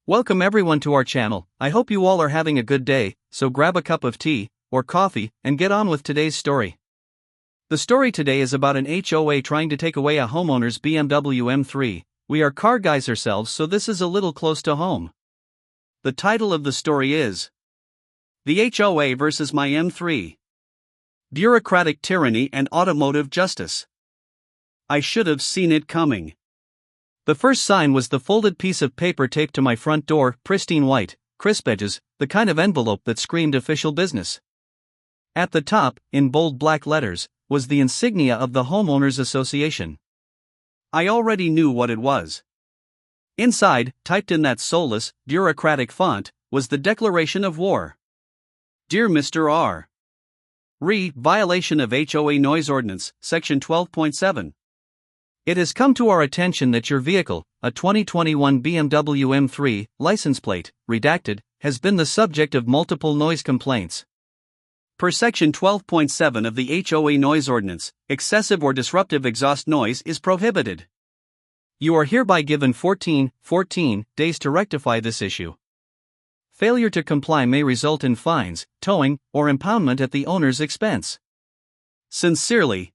Welcome everyone to our channel. I hope you all are having a good day, so grab a cup of tea or coffee and get on with today's story. The story today is about an HOA trying to take away a homeowner's BMW M3. We are car guys ourselves, so this is a little close to home. The title of the story is The HOA versus My M3. Bureaucratic Tyranny and Automotive Justice. I should have seen it coming. The first sign was the folded piece of paper taped to my front door, pristine white, crisp edges, the kind of envelope that screamed official business. At the top, in bold black letters, was the insignia of the Homeowners Association. I already knew what it was. Inside, typed in that soulless, bureaucratic font, was the declaration of war. Dear Mr. R. Violation of HOA Noise Ordinance, Section 12.7. It has come to our attention that your vehicle, a 2021 BMW M3, license plate, redacted, has been the subject of multiple noise complaints. Per Section 12.7 of the HOA Noise Ordinance, excessive or disruptive exhaust noise is prohibited. You are hereby given 14 days to rectify this issue. Failure to comply may result in fines, towing, or impoundment at the owner's expense. Sincerely,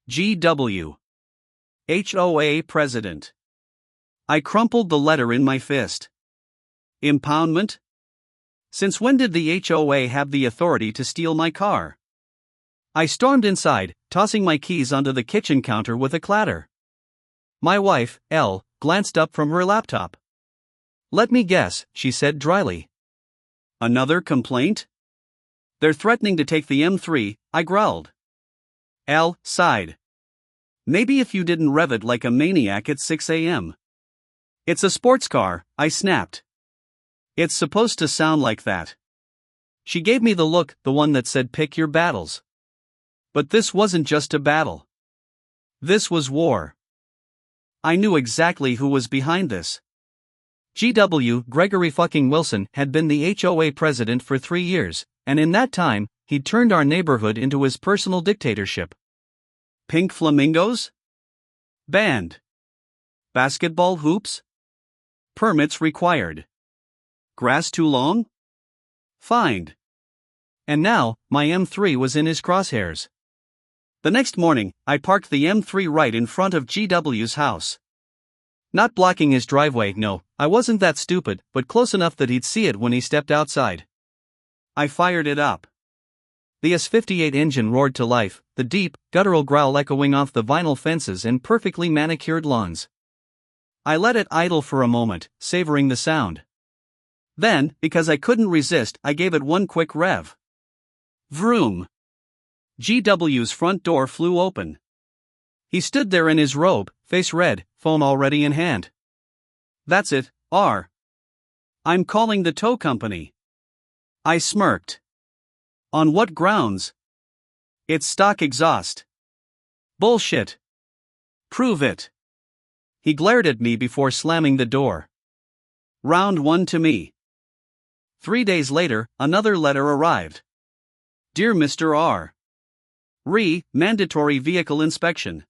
G.W. HOA President. I crumpled the letter in my fist. Impoundment? Since when did the HOA have the authority to steal my car? I stormed inside, tossing my keys onto the kitchen counter with a clatter. My wife, L, glanced up from her laptop. Let me guess, she said dryly. Another complaint? They're threatening to take the M3, I growled. L sighed. Maybe if you didn't rev it like a maniac at 6 a.m. It's a sports car, I snapped. It's supposed to sound like that. She gave me the look, the one that said pick your battles. But this wasn't just a battle. This was war. I knew exactly who was behind this. G.W. Gregory fucking Wilson had been the HOA president for 3 years, and in that time, he'd turned our neighborhood into his personal dictatorship. Pink flamingos? Banned. Basketball hoops? Permits required. Grass too long? Fined. And now, my M3 was in his crosshairs. The next morning, I parked the M3 right in front of GW's house. Not blocking his driveway, no, I wasn't that stupid, but close enough that he'd see it when he stepped outside. I fired it up. The S58 engine roared to life, the deep, guttural growl echoing off the vinyl fences and perfectly manicured lawns. I let it idle for a moment, savoring the sound. Then, because I couldn't resist, I gave it one quick rev. Vroom! GW's front door flew open. He stood there in his robe, face red, phone already in hand. That's it, R. I'm calling the tow company. I smirked. On what grounds? It's stock exhaust. Bullshit. Prove it. He glared at me before slamming the door. Round 1 to me. 3 days later, another letter arrived. Dear Mr. R. Mandatory vehicle inspection.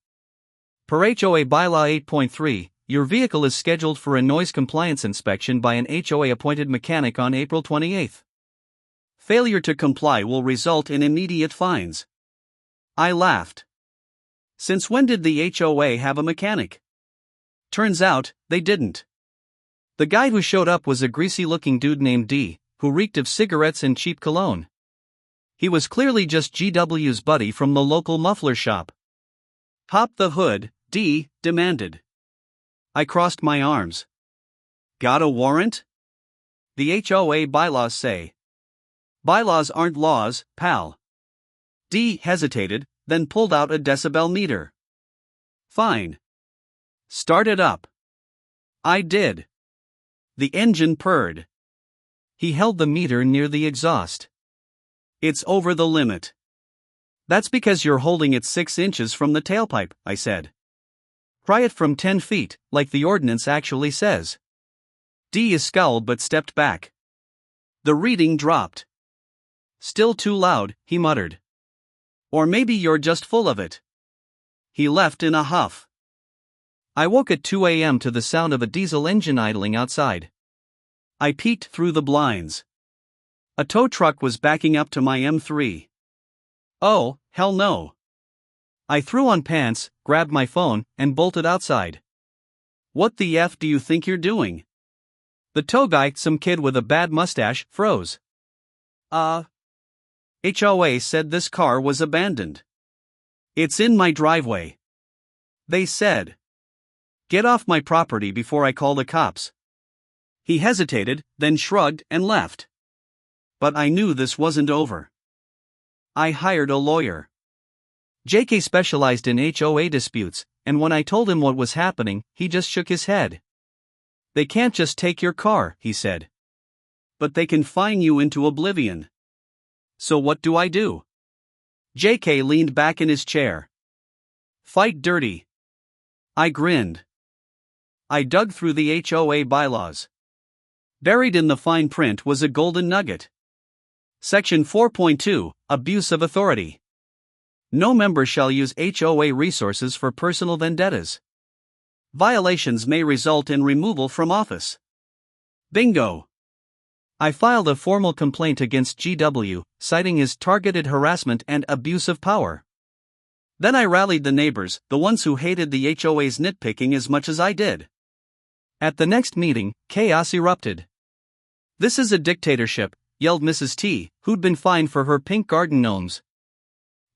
Per HOA Bylaw 8.3, your vehicle is scheduled for a noise compliance inspection by an HOA-appointed mechanic on April 28. Failure to comply will result in immediate fines. I laughed. Since when did the HOA have a mechanic? Turns out, they didn't. The guy who showed up was a greasy-looking dude named D, who reeked of cigarettes and cheap cologne. He was clearly just GW's buddy from the local muffler shop. Pop the hood, D demanded. I crossed my arms. Got a warrant? The HOA bylaws say. Bylaws aren't laws, pal. D hesitated, then pulled out a decibel meter. Fine. Start it up. I did. The engine purred. He held the meter near the exhaust. It's over the limit. That's because you're holding it 6 inches from the tailpipe, I said. Try it from 10 feet, like the ordinance actually says. D scowled but stepped back. The reading dropped. Still too loud, he muttered. Or maybe you're just full of it. He left in a huff. I woke at 2 a.m. to the sound of a diesel engine idling outside. I peeked through the blinds. A tow truck was backing up to my M3. Oh, hell no. I threw on pants, grabbed my phone, and bolted outside. What the F do you think you're doing? The tow guy, some kid with a bad mustache, froze. HOA said this car was abandoned. It's in my driveway. They said. Get off my property before I call the cops. He hesitated, then shrugged and left. But I knew this wasn't over. I hired a lawyer. JK specialized in HOA disputes, and when I told him what was happening, he just shook his head. They can't just take your car, he said. But they can fine you into oblivion. So what do I do? JK leaned back in his chair. Fight dirty. I grinned. I dug through the HOA bylaws. Buried in the fine print was a golden nugget. Section 4.2, Abuse of Authority. No member shall use HOA resources for personal vendettas. Violations may result in removal from office. Bingo! I filed a formal complaint against GW, citing his targeted harassment and abuse of power. Then I rallied the neighbors, the ones who hated the HOA's nitpicking as much as I did. At the next meeting, chaos erupted. This is a dictatorship, yelled Mrs. T, who'd been fined for her pink garden gnomes.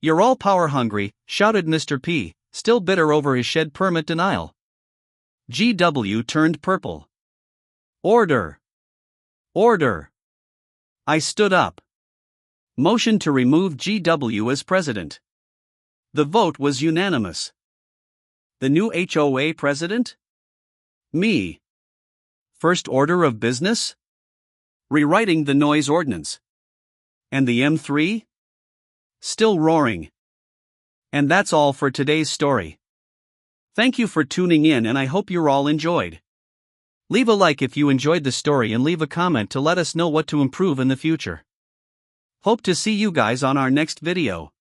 You're all power hungry, shouted Mr. P, still bitter over his shed permit denial. GW turned purple. Order! Order! I stood up. Motion to remove GW as president. The vote was unanimous. The new HOA president? Me. First order of business? Rewriting the noise ordinance. And the M3? Still roaring. And that's all for today's story. Thank you for tuning in, and I hope you're all enjoyed. Leave a like if you enjoyed the story and leave a comment to let us know what to improve in the future. Hope to see you guys on our next video.